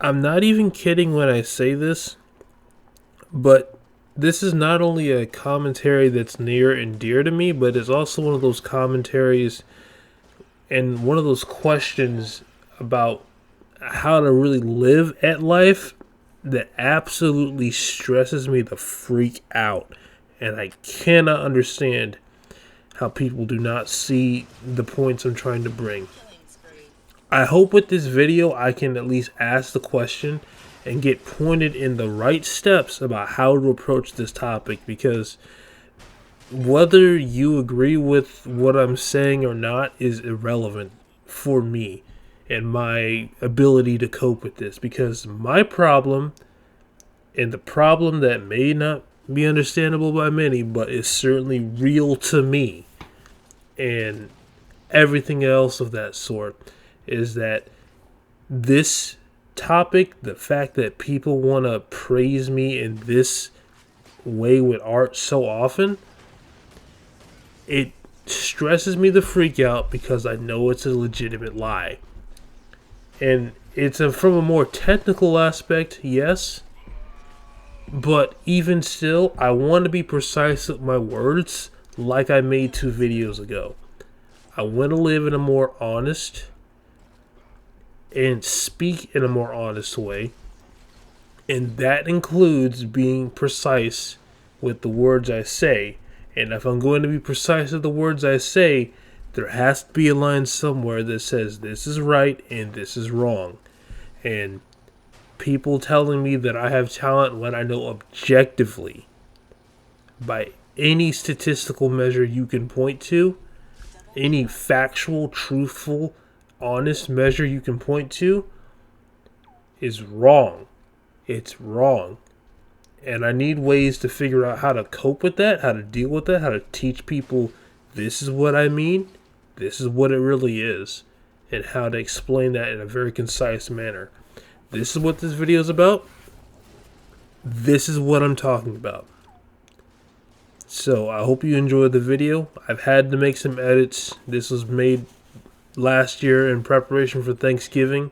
I'm not even kidding when I say this, but this is not only a commentary that's near and dear to me, but it's also one of those commentaries and one of those questions about how to really live at life that absolutely stresses me the freak out. And I cannot understand how people do not see the points I'm trying to bring. I hope with this video I can at least ask the question and get pointed in the right steps about how to approach this topic, because whether you agree with what I'm saying or not is irrelevant for me and my ability to cope with this, because my problem, and the problem that may not be understandable by many but is certainly real to me and everything else of that sort, is that this topic, the fact that people want to praise me in this way with art so often, it stresses me the freak out because I know it's a legitimate lie. And it's from a more technical aspect, yes, but even still, I want to be precise with my words like I made 2 videos ago. I want to live in a more honest and speak in a more honest way, and that includes being precise with the words I say. And if I'm going to be precise with the words I say, there has to be a line somewhere that says this is right and this is wrong. And people telling me that I have talent when I know objectively, by any statistical measure you can point to, any factual, truthful, honest measure you can point to, is wrong. It's wrong. And I need ways to figure out how to cope with that, how to deal with that, how to teach people this is what I mean, this is what it really is, and how to explain that in a very concise manner. This is what this video is about. This is what I'm talking about. So I hope you enjoyed the video. I've had to make some edits. This was made last year in preparation for Thanksgiving,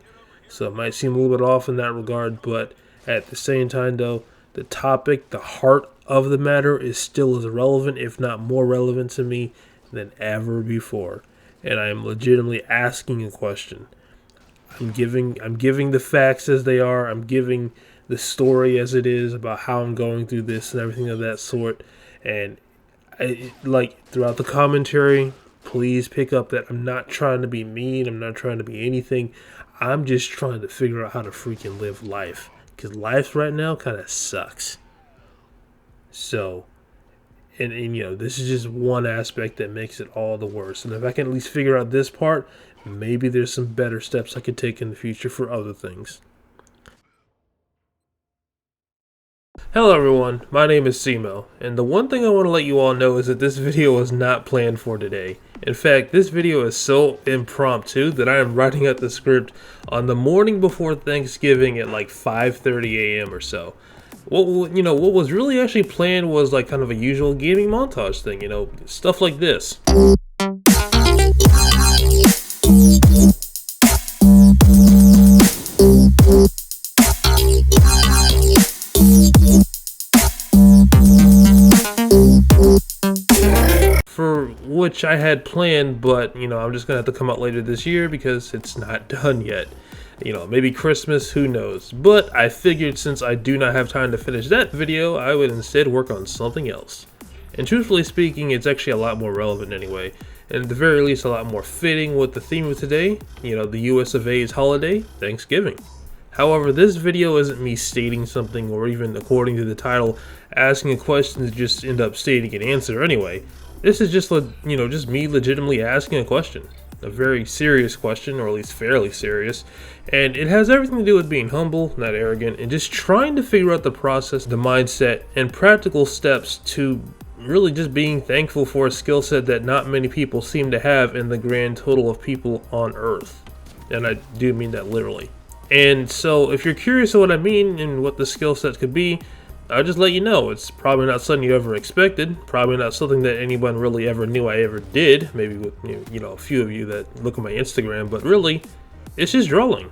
so it might seem a little bit off in that regard, but at the same time though, the topic, the heart of the matter is still as relevant, if not more relevant to me than ever before. And I am legitimately asking a question. I'm giving the facts as they are. I'm giving the story as it is about how I'm going through this and everything of that sort. And like throughout the commentary, please pick up that I'm not trying to be mean. I'm not trying to be anything. I'm just trying to figure out how to freaking live life, because life right now kind of sucks. So, and you know, this is just one aspect that makes it all the worse. And if I can at least figure out this part, maybe there's some better steps I could take in the future for other things. Hello everyone, my name is Simo, and the one thing I want to let you all know is that this video was not planned for today. In fact, this video is so impromptu that I am writing out the script on the morning before Thanksgiving at like 5:30 a.m. or so. What was really actually planned was like kind of a usual gaming montage thing, stuff like this. For which I had planned, but I'm just gonna have to come out later this year because it's not done yet. Maybe Christmas, who knows. But I figured since I do not have time to finish that video, I would instead work on something else. And truthfully speaking, it's actually a lot more relevant anyway, and at the very least a lot more fitting with the theme of today, the US of A's holiday, Thanksgiving. However, this video isn't me stating something, or even according to the title, asking a question to just end up stating an answer anyway. This is just, just me legitimately asking a question. A very serious question, or at least fairly serious. And it has everything to do with being humble, not arrogant, and just trying to figure out the process, the mindset, and practical steps to really just being thankful for a skill set that not many people seem to have in the grand total of people on Earth. And I do mean that literally. And so if you're curious of what I mean and what the skill set could be, I'll just let you know, it's probably not something you ever expected, probably not something that anyone really ever knew I ever did, maybe with a few of you that look at my Instagram, but really, it's just drawing.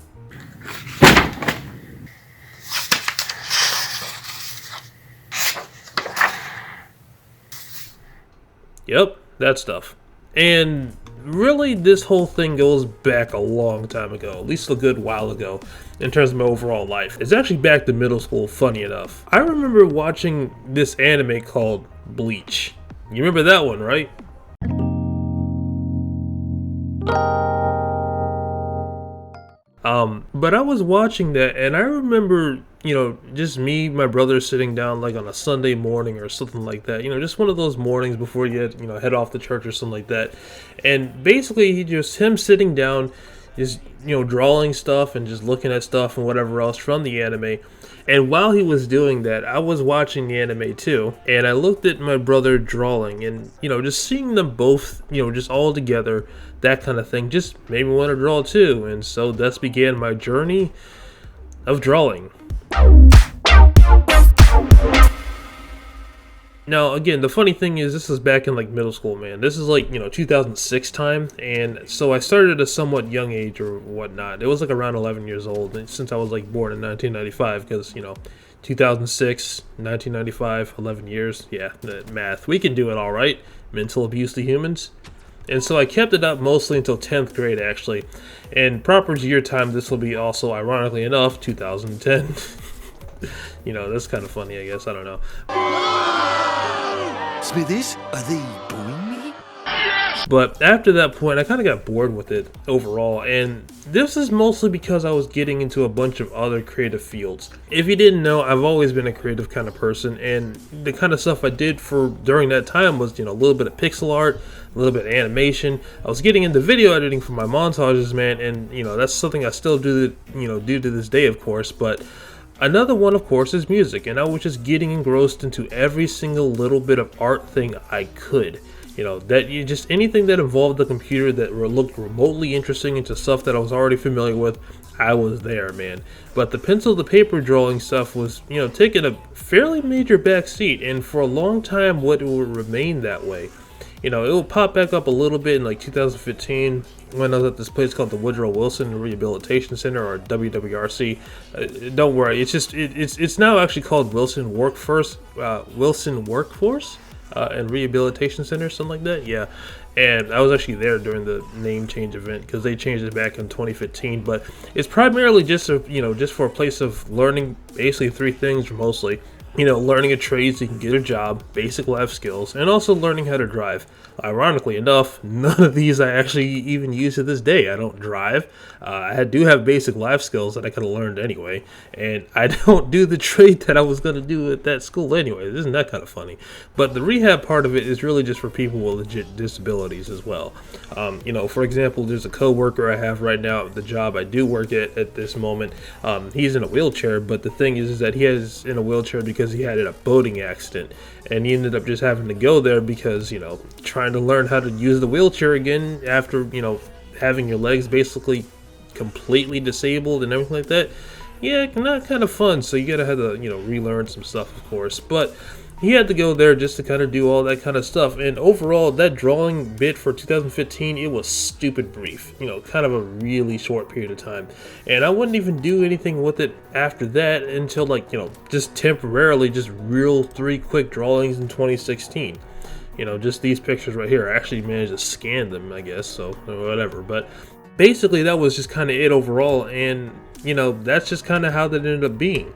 Yep, that stuff. And really, this whole thing goes back a long time ago, at least a good while ago, in terms of my overall life. It's actually back to middle school, funny enough. I remember watching this anime called Bleach. You remember that one, right? But I was watching that, and I remember, just me, my brother sitting down like on a Sunday morning or something like that. Just one of those mornings before you head off to church or something like that. And basically, him sitting down, just drawing stuff and just looking at stuff and whatever else from the anime. And while he was doing that, I was watching the anime too, and I looked at my brother drawing, and just seeing them both, just all together, that kind of thing, just made me want to draw too. And so thus began my journey of drawing. Now, again, the funny thing is, this is back in like middle school, man. This is like 2006 time, and so I started at a somewhat young age or whatnot. It was like around 11 years old, and since I was like born in 1995, because 2006, 1995, 11 years, yeah, math. We can do it all right. Mental abuse to humans. And so I kept it up mostly until 10th grade, actually. And proper year time, this will be also, ironically enough, 2010. That's kind of funny, I guess. I don't know. Smithies, are they booing me? But after that point, I kind of got bored with it overall, and this is mostly because I was getting into a bunch of other creative fields. If you didn't know, I've always been a creative kind of person, and the kind of stuff I did during that time was, a little bit of pixel art, a little bit of animation. I was getting into video editing for my montages, man, and that's something I still do to this day, of course. But another one, of course, is music, and I was just getting engrossed into every single little bit of art thing I could. Just anything that involved the computer that looked remotely interesting into stuff that I was already familiar with, I was there, man. But the pencil to paper drawing stuff was, taking a fairly major backseat, and for a long time, it would remain that way. It would pop back up a little bit in like 2015 when I was at this place called the Woodrow Wilson Rehabilitation Center, or WWRC. Don't worry, it's now actually called Wilson Workforce and Rehabilitation Center, something like that. Yeah, and I was actually there during the name change event because they changed it back in 2015. But it's primarily just for a place of learning basically three things mostly. Learning a trade so you can get a job, basic life skills, and also learning how to drive. Ironically enough, none of these I actually even use to this day. I don't drive. I do have basic life skills that I could have learned anyway, and I don't do the trade that I was going to do at that school anyway. Isn't that kind of funny? But the rehab part of it is really just for people with legit disabilities as well. For example, there's a coworker I have right now at the job I do work at this moment. He's in a wheelchair, but the thing is that he is in a wheelchair because he had a boating accident, and he ended up just having to go there because trying to learn how to use the wheelchair again after having your legs basically completely disabled and everything like that, yeah, not kind of fun. So you gotta have to relearn some stuff, of course. But he had to go there just to kind of do all that kind of stuff. And overall, that drawing bit for 2015, it was stupid brief. Kind of a really short period of time. And I wouldn't even do anything with it after that until just temporarily, just real 3 quick drawings in 2016. Just these pictures right here. I actually managed to scan them, I guess, so whatever. But basically, that was just kind of it overall. And, that's just kind of how that ended up being.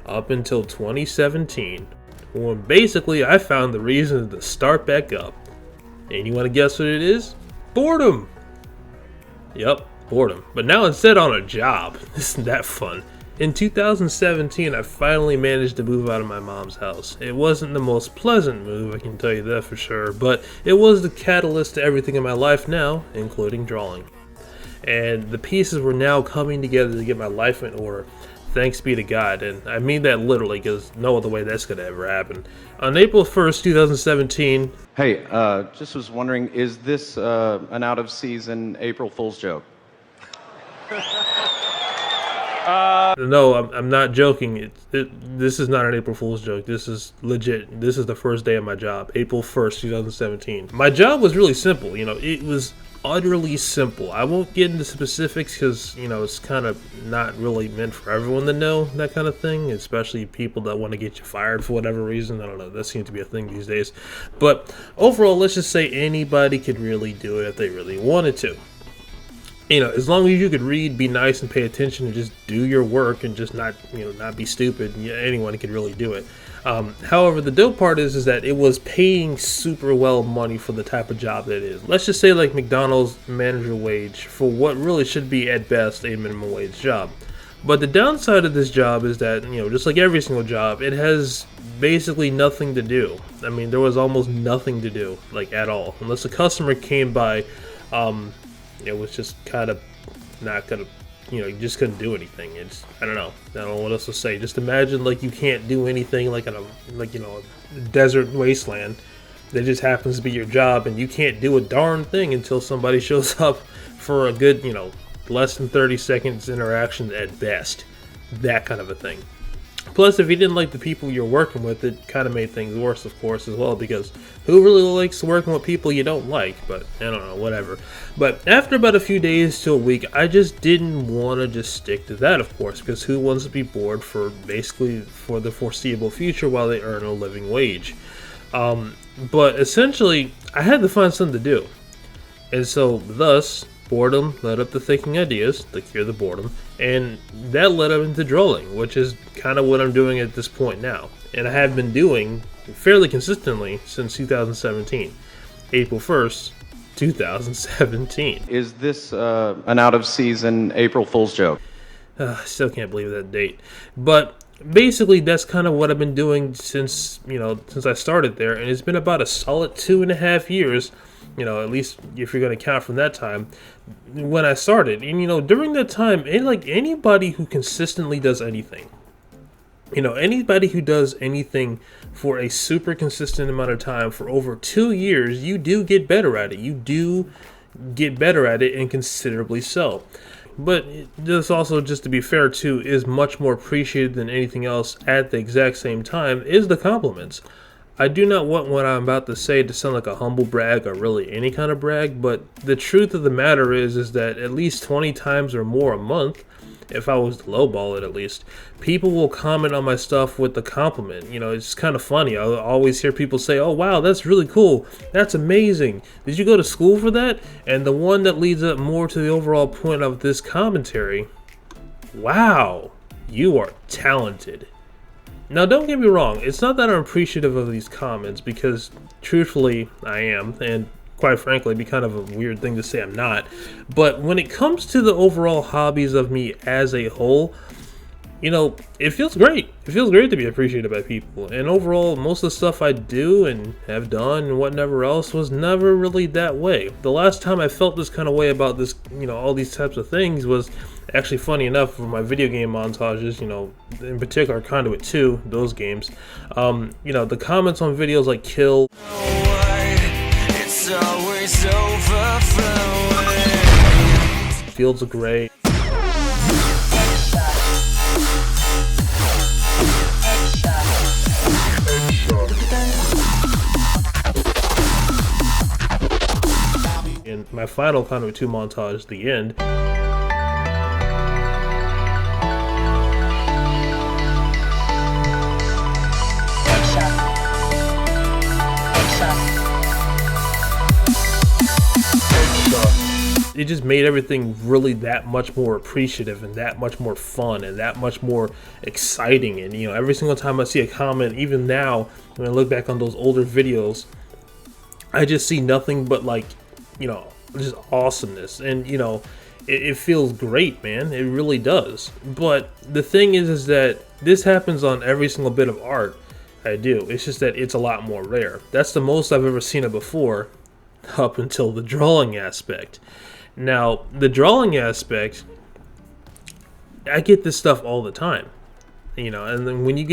Up until 2017. When basically I found the reason to start back up. And you want to guess what it is? Boredom! Yep, boredom. But now instead on a job. Isn't that fun? In 2017, I finally managed to move out of my mom's house. It wasn't the most pleasant move, I can tell you that for sure, but it was the catalyst to everything in my life now, including drawing. And the pieces were now coming together to get my life in order. Thanks be to God, and I mean that literally, because no other way that's going to ever happen. On April 1st, 2017... Hey, just was wondering, is this an out-of-season April Fool's joke? No, I'm not joking. This is not an April Fool's joke. This is legit. This is the first day of my job, April 1st, 2017. My job was really simple. It was utterly simple. I won't get into specifics because, you know, it's kind of not really meant for everyone to know that kind of thing, especially people that want to get you fired for whatever reason. I don't know, that seems to be a thing these days. But overall, let's just say anybody could really do it if they really wanted to. You know, as long as you could read, be nice, and pay attention, and just do your work, and just not, you know, not be stupid, yeah, anyone could really do it. However, the dope part is that it was paying super well money for the type of job that it is. Let's just say like McDonald's manager wage for what really should be at best a minimum wage job. But the downside of this job is that, you know, just like every single job, it has basically nothing to do. I mean, there was almost nothing to do, like at all, unless a customer came by. It was just kind of not gonna, you know, you just couldn't do anything. I don't know what else to say. Just imagine like you can't do anything like in a desert wasteland that just happens to be your job, and you can't do a darn thing until somebody shows up for a good, you know, less than 30 seconds interaction at best. That kind of a thing. Plus, if you didn't like the people you're working with, it kind of made things worse, of course, as well, because who really likes working with people you don't like? But, I don't know, whatever. But after about a few days to a week, I just didn't want to just stick to that, of course, because who wants to be bored for basically for the foreseeable future while they earn a living wage? But essentially, I had to find something to do. And so, thus, boredom led up to thinking ideas to cure the boredom, and that led up into drawing, which is kind of what I'm doing at this point now. And I have been doing fairly consistently since 2017, April 1st, 2017. Is this an out-of-season April Fool's joke? I still can't believe that date. But basically, that's kind of what I've been doing since I started there, and it's been about a solid 2.5 years, you know, at least if you're going to count from that time, when I started. And, you know, during that time, anybody who consistently does anything, you know, anybody who does anything for a super consistent amount of time for over 2 years, you do get better at it. You do get better at it, and considerably so. But this also, just to be fair too, is much more appreciated than anything else at the exact same time, is the compliments. I do not want what I'm about to say to sound like a humble brag or really any kind of brag, but the truth of the matter is that at least 20 times or more a month, if I was to lowball it at least, people will comment on my stuff with the compliment. You know, it's kind of funny. I always hear people say, "Oh wow, that's really cool. That's amazing. Did you go to school for that?" And the one that leads up more to the overall point of this commentary, "Wow, you are talented." Now, don't get me wrong, it's not that I'm appreciative of these comments, because truthfully, I am, and quite frankly, it'd be kind of a weird thing to say I'm not. But when it comes to the overall hobbies of me as a whole, you know, it feels great. It feels great to be appreciated by people. And overall, most of the stuff I do and have done and whatever else was never really that way. The last time I felt this kind of way about this, you know, all these types of things was actually, funny enough, for my video game montages, you know, in particular Conduit 2, those games. You know, the comments on videos like Kill, it's always overflowing. Fields of Grey, and my final Conduit 2 montage, The End. It just made everything really that much more appreciative and that much more fun and that much more exciting. And, you know, every single time I see a comment, even now, when I look back on those older videos, I just see nothing but, like, you know, just awesomeness. And, you know, it feels great, man. It really does. But the thing is that this happens on every single bit of art I do. It's just that it's a lot more rare. That's the most I've ever seen it before, up until the drawing aspect. Now, the drawing aspect, I get this stuff all the time, you know. And then when you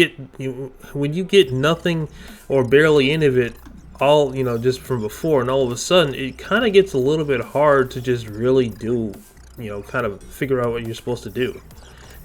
get nothing or barely any of it, all, you know, just from before, and all of a sudden it kind of gets a little bit hard to just really do, you know, kind of figure out what you're supposed to do.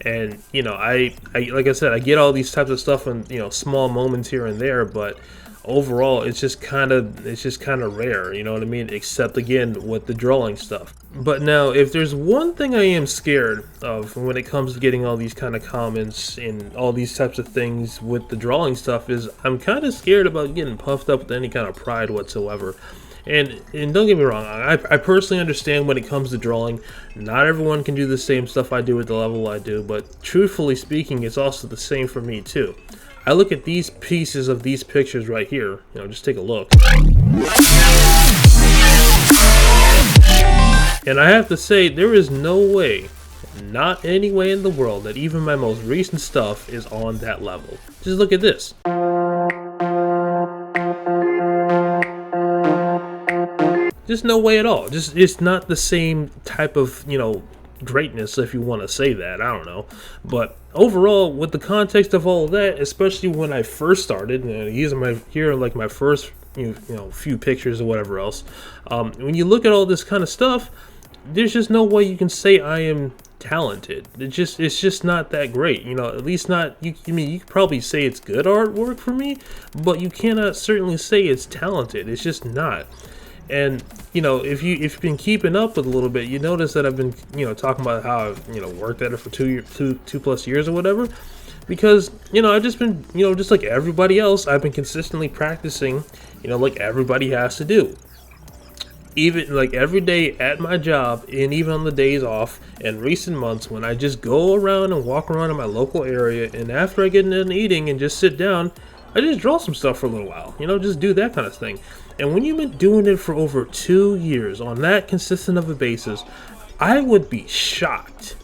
And, you know, I like I said, I get all these types of stuff in, you know, small moments here and there, but overall it's just kind of rare, you know what I mean, except again with the drawing stuff. But now, if there's one thing I am scared of when it comes to getting all these kind of comments and all these types of things with the drawing stuff, is I'm kind of scared about getting puffed up with any kind of pride whatsoever. And don't get me wrong, I personally understand when it comes to drawing, not everyone can do the same stuff I do at the level I do, but truthfully speaking, it's also the same for me too. I look at these pieces of these pictures right here, you know, just take a look. And I have to say, there is no way, not any way in the world, that even my most recent stuff is on that level. Just look at this. Just no way at all. Just, it's not the same type of, you know, greatness, if you want to say that. I don't know. But overall, with the context of all of that, especially when I first started, here are like my first few pictures or whatever else. When you look at all this kind of stuff, there's just no way you can say I am talented. It's just not that great, you know. At least not you. I mean, you could probably say it's good artwork for me, but you cannot certainly say it's talented. It's just not. And you know, if you've been keeping up with a little bit, you notice that I've been talking about how I've worked at it for 2+ years or whatever, because I've just been just like everybody else, I've been consistently practicing, like everybody has to do. Even like every day at my job, and even on the days off, in recent months when I just go around and walk around in my local area, and after I get done eating and just sit down, I just draw some stuff for a little while, just do that kind of thing. And when you've been doing it for over 2 years on that consistent of a basis, I would be shocked,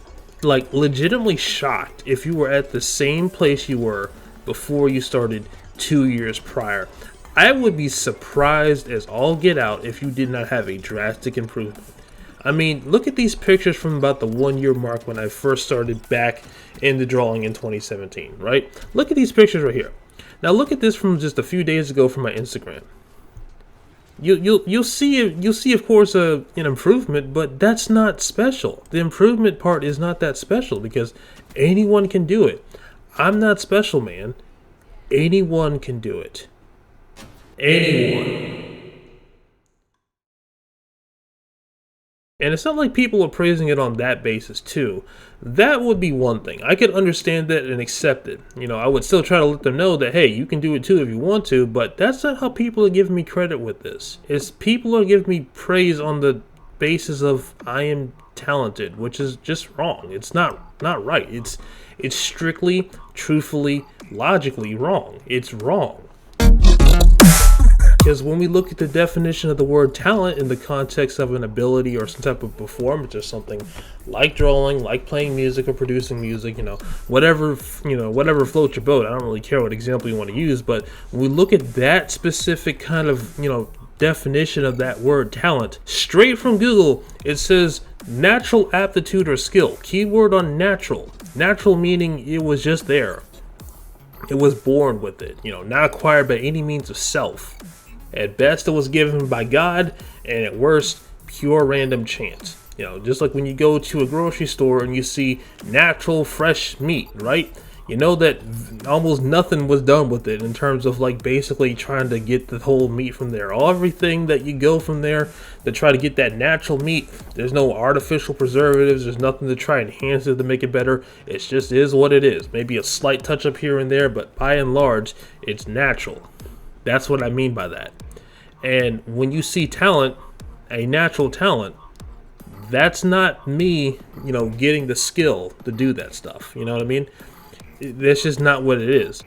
like legitimately shocked, if you were at the same place you were before you started 2 years prior. I would be surprised as all get out if you did not have a drastic improvement. I mean, look at these pictures from about the 1 year mark when I first started back into drawing in 2017, right? Look at these pictures right here. Now look at this from just a few days ago from my Instagram. You'll see of course an improvement, but that's not special. The improvement part is not that special because anyone can do it. I'm not special, man. Anyone can do it. Anyone. And it's not like people are praising it on that basis too. That would be one thing. I could understand that and accept it. I would still try to let them know that, hey, you can do it too if you want to, but that's not how people are giving me credit with this. It's people are giving me praise on the basis of I am talented, which is just wrong. It's not right. It's strictly, truthfully, logically wrong. It's wrong. Because when we look at the definition of the word talent in the context of an ability or some type of performance or something like drawing, like playing music or producing music, whatever floats your boat. I don't really care what example you want to use, but when we look at that specific kind of, definition of that word talent, straight from Google, it says natural aptitude or skill. Keyword on natural. Natural meaning it was just there. It was born with it, not acquired by any means of self. At best, it was given by God, and at worst, pure random chance. Just like when you go to a grocery store and you see natural fresh meat, right? You know that almost nothing was done with it in terms of like basically trying to get the whole meat from there. Everything that you go from there to try to get that natural meat, there's no artificial preservatives, there's nothing to try and enhance it to make it better. It just is what it is. Maybe a slight touch up here and there, but by and large, it's natural. That's what I mean by that. And when you see talent, a natural talent, that's not me, getting the skill to do that stuff. You know what I mean? That's just not what it is.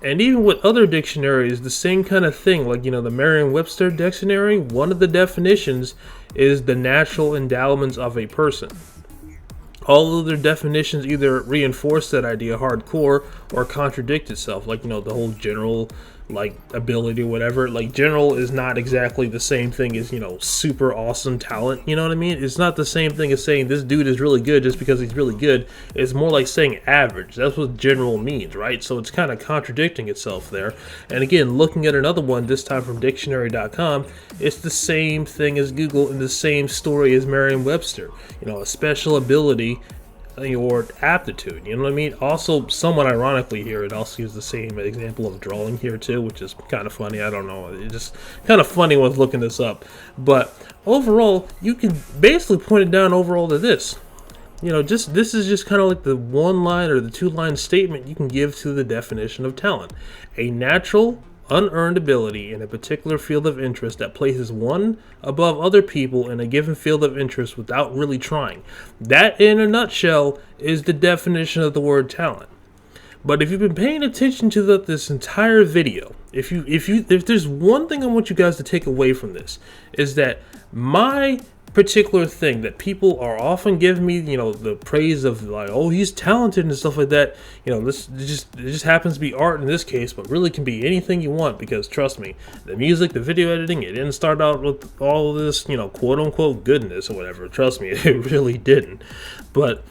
And even with other dictionaries, the same kind of thing. Like, the Merriam-Webster dictionary, one of the definitions is the natural endowments of a person. All other definitions either reinforce that idea hardcore or contradict itself. Like, the whole general, like, ability or whatever. Like, general is not exactly the same thing as, super awesome talent. You know what I mean? It's not the same thing as saying this dude is really good just because he's really good. It's more like saying average. That's what general means, right? So it's kind of contradicting itself there. And again, looking at another one, this time from dictionary.com, it's the same thing as Google and the same story as Merriam-Webster. A special ability your aptitude. You know what I mean? Also, somewhat ironically here, it also gives the same example of drawing here too, which is kind of funny. I don't know. It's just kind of funny when I was looking this up. But overall, you can basically point it down overall to this. You know, just this is just kind of like the one line or the two line statement you can give to the definition of talent. A natural, unearned ability in a particular field of interest that places one above other people in a given field of interest without really trying. That, in a nutshell, is the definition of the word talent. But if you've been paying attention to this entire video, if there's one thing I want you guys to take away from this, is that my particular thing that people are often giving me, you know, the praise of like, oh, he's talented and stuff like that. You know, it just happens to be art in this case, but really can be anything you want, because trust me, the music, the video editing, it didn't start out with all of this, you know, quote unquote goodness or whatever. Trust me, it really didn't. But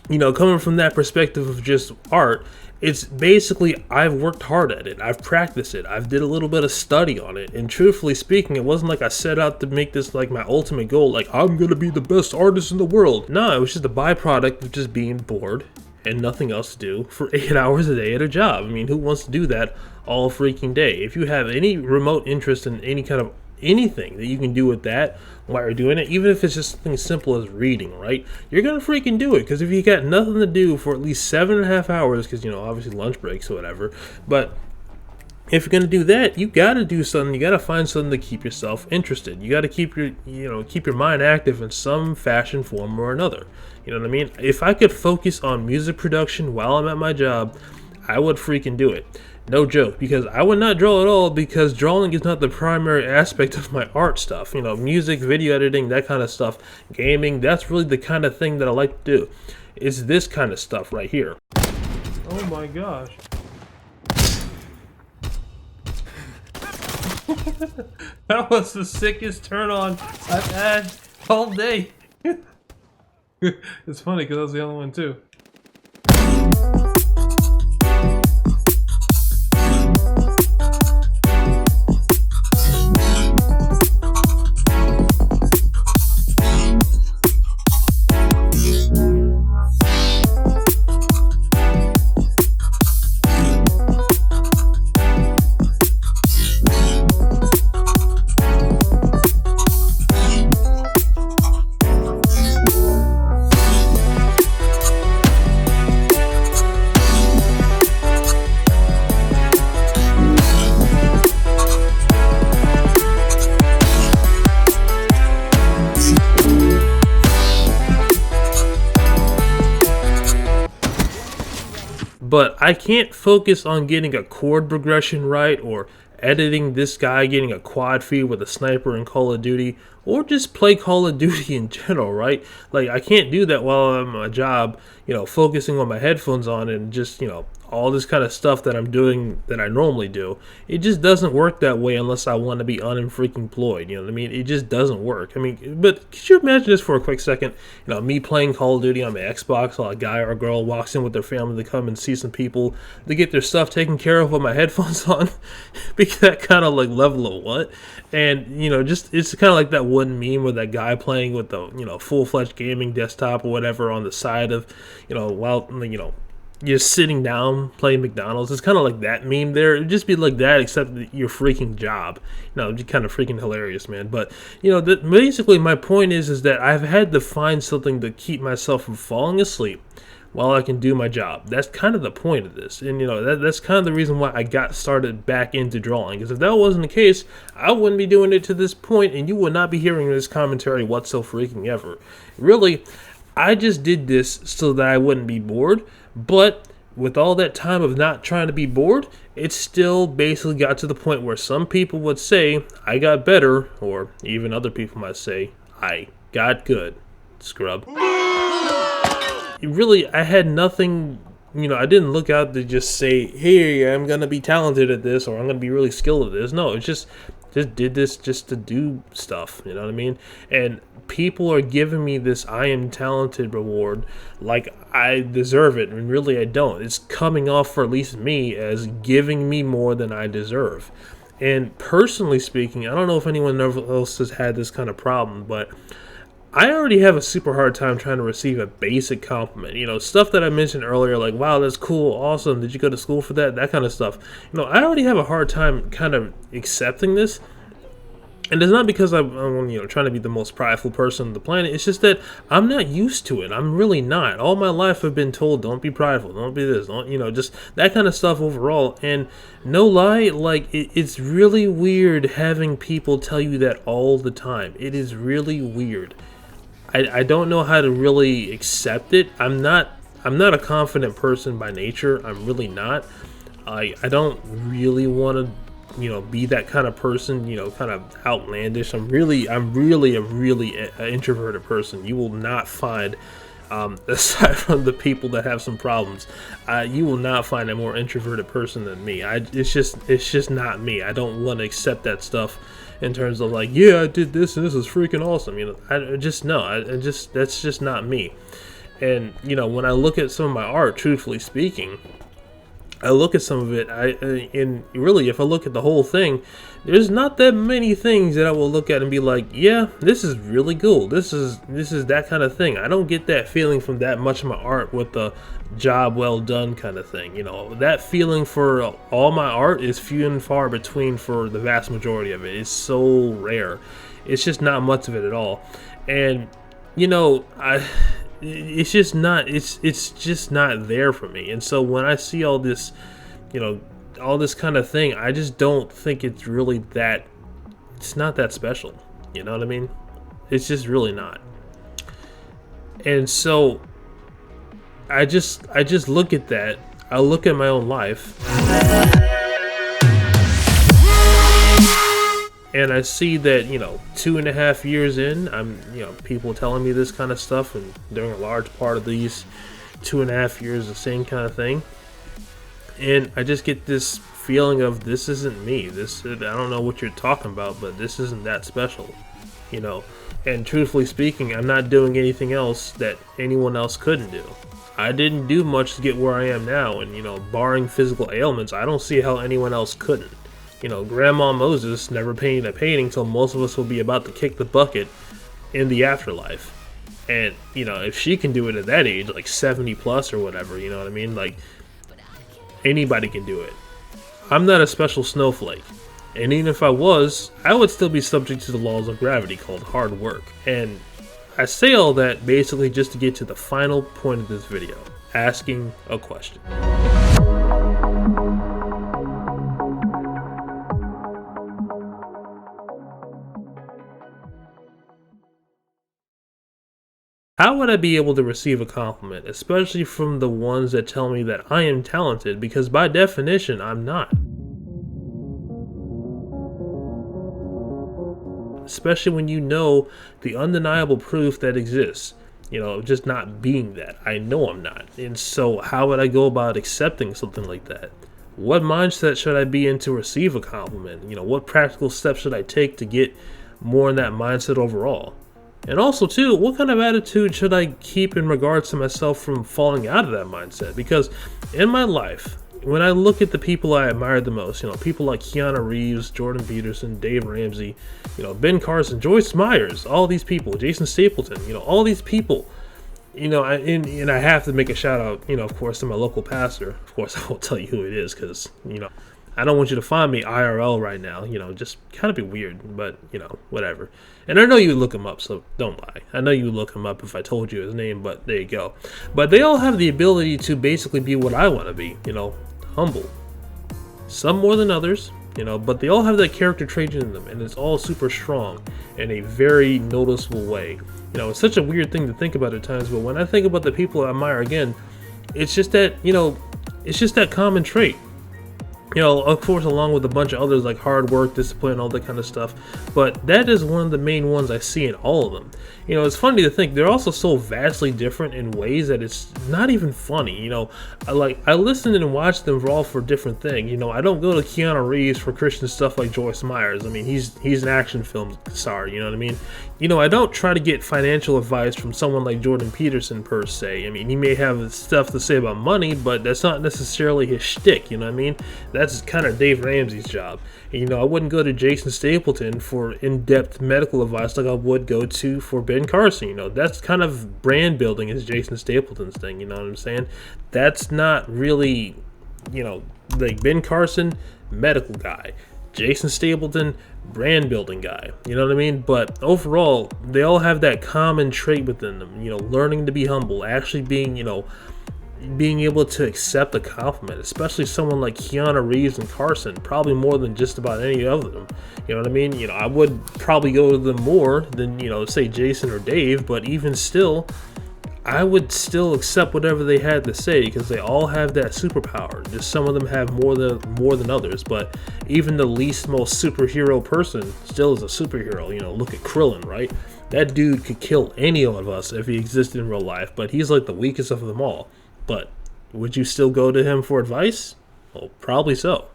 you know, coming from that perspective of just art, it's basically, I've worked hard at it. I've practiced it. I've did a little bit of study on it. And truthfully speaking, it wasn't like I set out to make this like my ultimate goal, like I'm going to be the best artist in the world. No, it was just a byproduct of just being bored and nothing else to do for 8 hours a day at a job. I mean, who wants to do that all freaking day? If you have any remote interest in any kind of anything that you can do with that while you're doing it, even if it's just something simple as reading, right? You're gonna freaking do it, because if you got nothing to do for at least 7.5 hours, because you know, obviously lunch breaks or whatever, but if you're gonna do that, you gotta do something. You gotta find something to keep yourself interested. You gotta keep your mind active in some fashion, form, or another. You know what I mean? If I could focus on music production while I'm at my job, I would freaking do it. No joke, because I would not draw at all, because drawing is not the primary aspect of my art stuff. You know, music, video editing, that kind of stuff, gaming, that's really the kind of thing that I like to do. It's this kind of stuff right here. Oh my gosh. That was the sickest turn on I've had all day. It's funny because I was the only one too. But I can't focus on getting a chord progression right, or editing this guy getting a quad feed with a sniper in Call of Duty, or just play Call of Duty in general, right? Like, I can't do that while I'm on my job, you know, focusing on my headphones on and just, you know, all this kind of stuff that I'm doing that I normally do. It just doesn't work that way unless I want to be unfreaking employed. You know what I mean? It just doesn't work. I mean, but could you imagine this for a quick second? You know, me playing Call of Duty on my Xbox while a guy or a girl walks in with their family to come and see some people to get their stuff taken care of with my headphones on. Because that kind of like level of what? And, you know, just it's kind of like that one meme with that guy playing with the, you know, full-fledged gaming desktop or whatever on the side of, you know, while, you know, you're sitting down playing McDonald's. It's kind of like that meme there. It'd just be like that, except your freaking job. You know, just kind of freaking hilarious, man. But, you know, basically my point is that I've had to find something to keep myself from falling asleep while I can do my job. That's kind of the point of this. And, you know, that's kind of the reason why I got started back into drawing. Because if that wasn't the case, I wouldn't be doing it to this point, and you would not be hearing this commentary whatsoever freaking ever. Really, I just did this so that I wouldn't be bored. But with all that time of not trying to be bored, it still basically got to the point where some people would say I got better, or even other people might say I got good. Scrub. Really, I had nothing, you know, I didn't look out to just say, hey, I'm going to be talented at this, or I'm going to be really skilled at this. No, it's just did this just to do stuff, you know what I mean? And people are giving me this I am talented reward like I deserve it, and really I don't. It's coming off, for at least me, as giving me more than I deserve. And personally speaking, I don't know if anyone else has had this kind of problem, but I already have a super hard time trying to receive a basic compliment. You know, stuff that I mentioned earlier, like, wow, that's cool, awesome, did you go to school for that? That kind of stuff. You know, I already have a hard time kind of accepting this. And it's not because I'm trying to be the most prideful person on the planet. It's just that I'm not used to it. I'm really not. All my life I've been told, don't be prideful, don't be this, don't, just that kind of stuff overall. And no lie, like, it's really weird having people tell you that all the time. It is really weird. I don't know how to really accept it. I'm not a confident person by nature. I'm really not. I don't really want to be that kind of person, kind of outlandish. I'm really an introverted person. You will not find, aside from the people that have some problems, you will not find a more introverted person than me. It's just not me. I don't want to accept that stuff in terms of like, yeah, I did this and this is freaking awesome. That's just not me. And when I look at some of my art, truthfully speaking, I look at some of it, and really, if I look at the whole thing, there's not that many things that I will look at and be like, yeah, this is really cool. This is that kind of thing. I don't get that feeling from that much of my art with the job well done kind of thing. That feeling for all my art is few and far between for the vast majority of it. It's so rare. It's just not much of it at all. And, it's just not there for me. And so when I see all this kind of thing, I just don't think it's really that, it's not that special. You know what I mean? It's just really not. And so I just look at that. I look at my own life and I see that, 2.5 years in, I'm, people telling me this kind of stuff, and during a large part of these 2.5 years, the same kind of thing. And I just get this feeling of, this isn't me. I don't know what you're talking about, but this isn't that special, And truthfully speaking, I'm not doing anything else that anyone else couldn't do. I didn't do much to get where I am now, and, barring physical ailments, I don't see how anyone else couldn't. Grandma Moses never painted a painting till most of us will be about to kick the bucket in the afterlife. And, if she can do it at that age, like 70 plus or whatever, you know what I mean? Like, anybody can do it. I'm not a special snowflake. And even if I was, I would still be subject to the laws of gravity called hard work. And I say all that basically just to get to the final point of this video, asking a question. How would I be able to receive a compliment, especially from the ones that tell me that I am talented, because by definition, I'm not. Especially when you know the undeniable proof that exists, just not being that. I know I'm not. And so how would I go about accepting something like that? What mindset should I be in to receive a compliment? What practical steps should I take to get more in that mindset overall? And also, too, what kind of attitude should I keep in regards to myself from falling out of that mindset? Because in my life, when I look at the people I admire the most, people like Keanu Reeves, Jordan Peterson, Dave Ramsey, Ben Carson, Joyce Myers, all these people, Jason Stapleton, all these people, and I have to make a shout out, of course, to my local pastor. Of course, I won't tell you who it is because, I don't want you to find me IRL right now, just kind of be weird, but, whatever. And I know you would look him up, so don't lie. I know you would look him up if I told you his name, but there you go. But they all have the ability to basically be what I want to be, humble. Some more than others, but they all have that character trait in them, and it's all super strong in a very noticeable way. It's such a weird thing to think about at times, but when I think about the people I admire again, it's just that, it's just that common trait. Of course, along with a bunch of others like hard work, discipline, all that kind of stuff. But that is one of the main ones I see in all of them. It's funny to think they're also so vastly different in ways that it's not even funny. I listen and watch them for different things. I don't go to Keanu Reeves for Christian stuff like Joyce Myers. I mean, he's an action film star. You know what I mean? I don't try to get financial advice from someone like Jordan Peterson per se. I mean, he may have stuff to say about money, but that's not necessarily his shtick, you know what I mean? That's kind of Dave Ramsey's job. And, I wouldn't go to Jason Stapleton for in-depth medical advice like I would go to for Ben Carson. That's kind of brand building is Jason Stapleton's thing, you know what I'm saying? That's not really, like Ben Carson, medical guy. Jason Stapleton, brand building guy, you know what I mean? But overall, they all have that common trait within them, learning to be humble, actually being able to accept a compliment, especially someone like Keanu Reeves and Carson, probably more than just about any of them, you know what I mean? I would probably go to them more than, say Jason or Dave, but even still, I would still accept whatever they had to say because they all have that superpower. Just some of them have more than others, but even the least most superhero person still is a superhero. Look at Krillin, right? That dude could kill any of us if he existed in real life, but he's like the weakest of them all. But would you still go to him for advice? Well, probably so.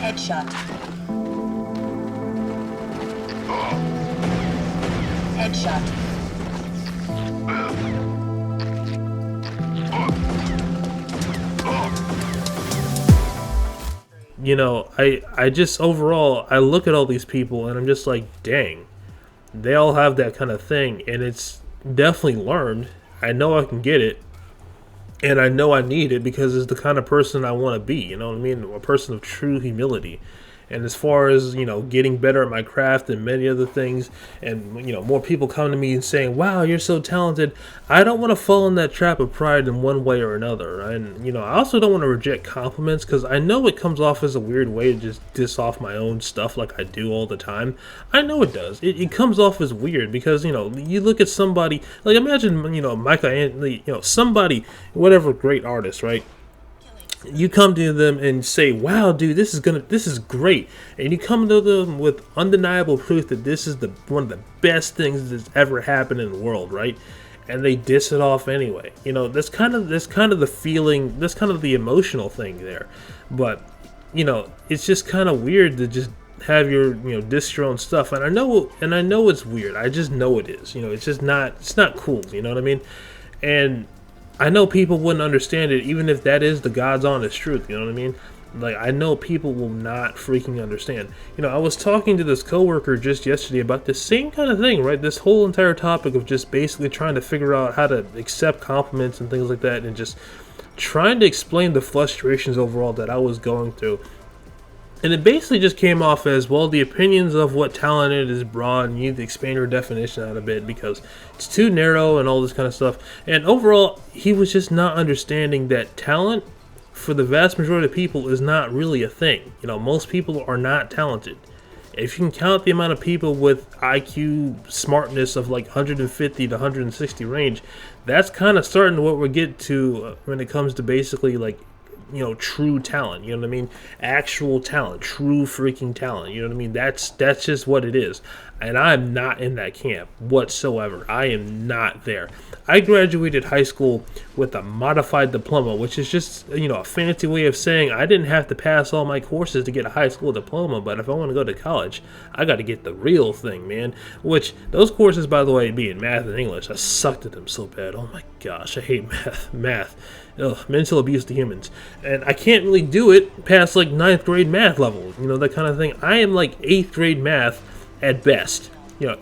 Headshot. Headshot. I just overall, I look at all these people and I'm just like, dang, they all have that kind of thing, and it's definitely learned. I know I can get it. And I know I need it because it's the kind of person I want to be, you know what I mean? A person of true humility. And as far as, getting better at my craft and many other things, and, more people come to me and saying, wow, you're so talented, I don't want to fall in that trap of pride in one way or another. And, I also don't want to reject compliments because I know it comes off as a weird way to just diss off my own stuff like I do all the time. I know it does. It comes off as weird because, you look at somebody, like imagine, Michael Anthony, somebody, whatever great artist, right? You come to them and say, wow, dude, this is great. And you come to them with undeniable proof that this is one of the best things that's ever happened in the world, right? And they diss it off anyway. That's kind of the feeling, that's kind of the emotional thing there. But, it's just kind of weird to just have your, diss your own stuff. And I know it's weird. I just know it is. It's not cool, you know what I mean? And I know people wouldn't understand it, even if that is the God's honest truth, you know what I mean? Like, I know people will not freaking understand. I was talking to this coworker just yesterday about this same kind of thing, right? This whole entire topic of just basically trying to figure out how to accept compliments and things like that, and just trying to explain the frustrations overall that I was going through. And it basically just came off as, well, the opinions of what talent is broad, and you need to expand your definition out a bit because it's too narrow and all this kind of stuff. And overall, he was just not understanding that talent, for the vast majority of people, is not really a thing. Most people are not talented. If you can count the amount of people with IQ smartness of like 150 to 160 range, that's kind of starting to what we get to when it comes to basically like, true talent, you know what I mean? Actual talent, true freaking talent, you know what I mean? That's just what it is. And I'm not in that camp whatsoever. I am not there. I graduated high school with a modified diploma, which is just, a fancy way of saying I didn't have to pass all my courses to get a high school diploma, but if I want to go to college, I got to get the real thing, man. Which, those courses, by the way, being math and English, I sucked at them so bad. Oh my gosh, I hate math. Ugh, mental abuse to humans. And I can't really do it past like 9th grade math level, that kind of thing. I am like 8th grade math at best,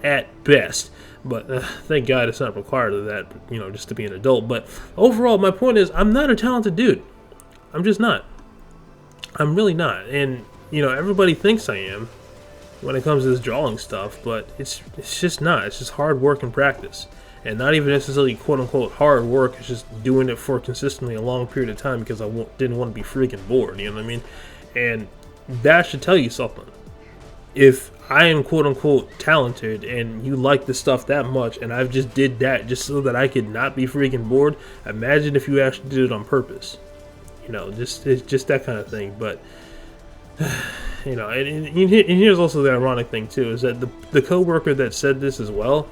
at best. But thank God it's not required of that, just to be an adult. But overall, my point is, I'm not a talented dude. I'm just not. I'm really not. And, everybody thinks I am when it comes to this drawing stuff, but it's just not. It's just hard work and practice. And not even necessarily quote-unquote hard work. It's just doing it for consistently a long period of time because I didn't want to be freaking bored, you know what I mean? And that should tell you something. If I am quote-unquote talented and you like the stuff that much and I've just did that just so that I could not be freaking bored, imagine if you actually did it on purpose. It's just that kind of thing. But, and here's also the ironic thing too, is that the coworker that said this as well,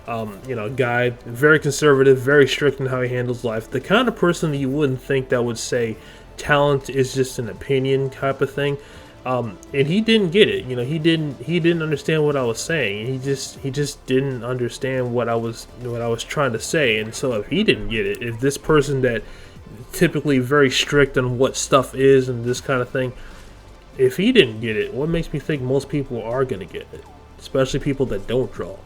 Guy, very conservative, very strict in how he handles life. The kind of person that you wouldn't think that would say talent is just an opinion type of thing. And he didn't get it. He didn't understand what I was saying. He just didn't understand what I was trying to say. And so if he didn't get it, if this person that typically very strict on what stuff is and this kind of thing, if he didn't get it, what makes me think most people are gonna get it, especially people that don't draw.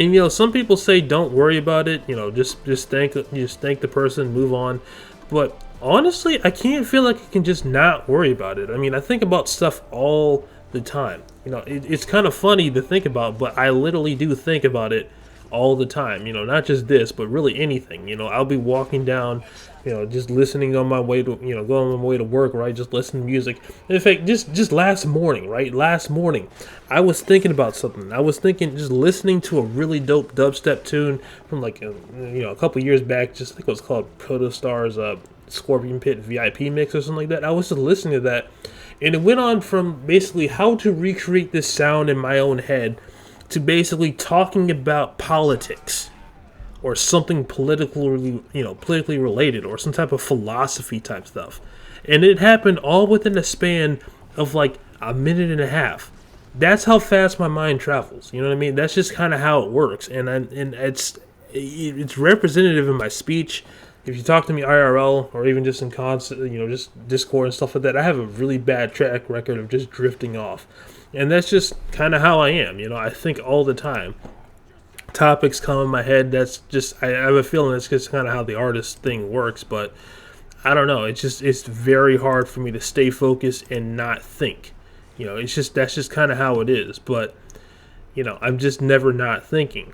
And some people say don't worry about it. Just thank the person, move on. But honestly, I can't feel like I can just not worry about it. I mean, I think about stuff all the time. It's kind of funny to think about, but I literally do think about it all the time. Not just this, but really anything. I'll be walking down, just listening on my way to, going on my way to work, right? Just listening to music. In fact, just last morning, right? Last morning, I was thinking about something. I was thinking, just listening to a really dope dubstep tune from like, a couple years back. Just I think it was called Protostar's Scorpion Pit VIP mix or something like that. I was just listening to that, and it went on from basically how to recreate this sound in my own head to basically talking about politics or something politically related, or some type of philosophy type stuff. And it happened all within a span of like a minute and a half. That's how fast my mind travels. You know what I mean? That's just kind of how it works. And it's representative in my speech. If you talk to me IRL or even just in just Discord and stuff like that, I have a really bad track record of just drifting off. And that's just kind of how I am. I think all the time. Topics come in my head. That's just, I have a feeling that's just kind of how the artist thing works. But I don't know. It's very hard for me to stay focused and not think. That's just kind of how it is. But, I'm just never not thinking.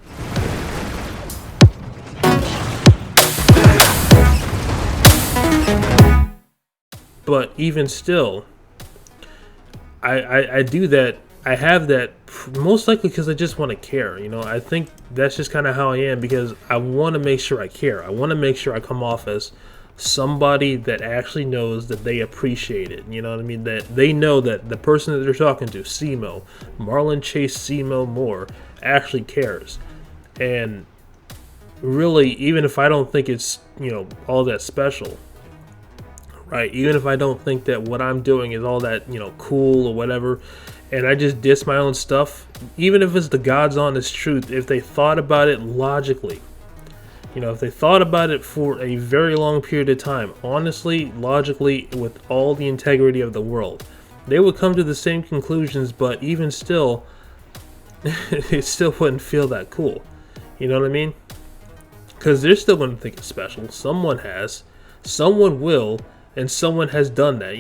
But even still, I do that. I have that most likely because I just want to care. I think that's just kind of how I am, because I want to make sure I care. I want to make sure I come off as somebody that actually knows that they appreciate it. You know what I mean? That they know that the person that they're talking to, Simo, Marlon Chase Simo Moore, actually cares. And really, even if I don't think it's, all that special, right? Even if I don't think that what I'm doing is all that, cool or whatever, and I just diss my own stuff, even if it's the God's honest truth, if they thought about it logically, if they thought about it for a very long period of time, honestly, logically, with all the integrity of the world, they would come to the same conclusions, but even still, it still wouldn't feel that cool. You know what I mean? Because they're still going to think it's special. Someone has, someone will, and someone has done that.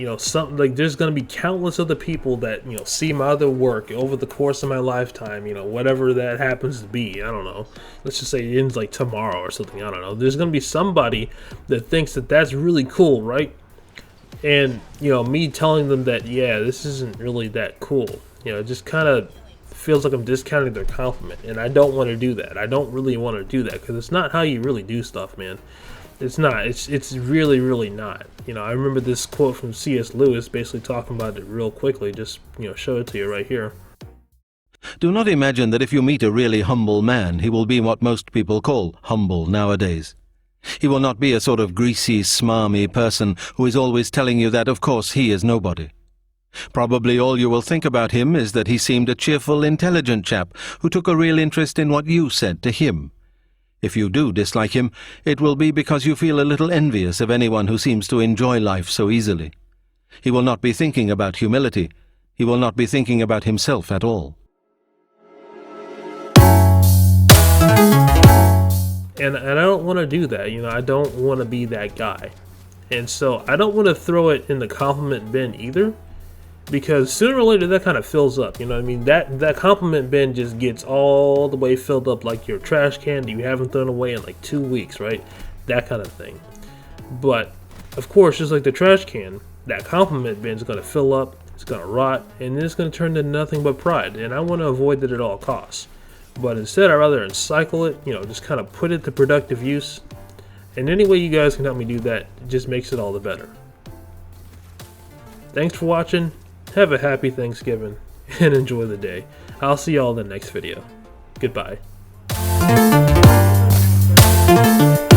There's going to be countless other people that, see my other work over the course of my lifetime, whatever that happens to be. I don't know. Let's just say it ends like tomorrow or something. I don't know. There's going to be somebody that thinks that that's really cool, right? And, me telling them that, yeah, this isn't really that cool. It just kind of feels like I'm discounting their compliment. And I don't want to do that. I don't really want to do that, because it's not how you really do stuff, man. It's not. It's really, really not. I remember this quote from C.S. Lewis basically talking about it real quickly. Just, show it to you right here. Do not imagine that if you meet a really humble man, he will be what most people call humble nowadays. He will not be a sort of greasy, smarmy person who is always telling you that, of course, he is nobody. Probably all you will think about him is that he seemed a cheerful, intelligent chap who took a real interest in what you said to him. If you do dislike him, it will be because you feel a little envious of anyone who seems to enjoy life so easily. He will not be thinking about humility. He will not be thinking about himself at all. And I don't want to do that. I don't want to be that guy. And so I don't want to throw it in the compliment bin either, because sooner or later that kind of fills up. You know what I mean? That compliment bin just gets all the way filled up like your trash can that you haven't thrown away in like 2 weeks, right? That kind of thing. But of course, just like the trash can, that compliment bin is going to fill up, it's going to rot, and then it's going to turn into nothing but pride. And I want to avoid that at all costs. But instead, I'd rather recycle it, just kind of put it to productive use. And any way you guys can help me do that, it just makes it all the better. Thanks for watching. Have a happy Thanksgiving and enjoy the day. I'll see y'all in the next video. Goodbye. Bye.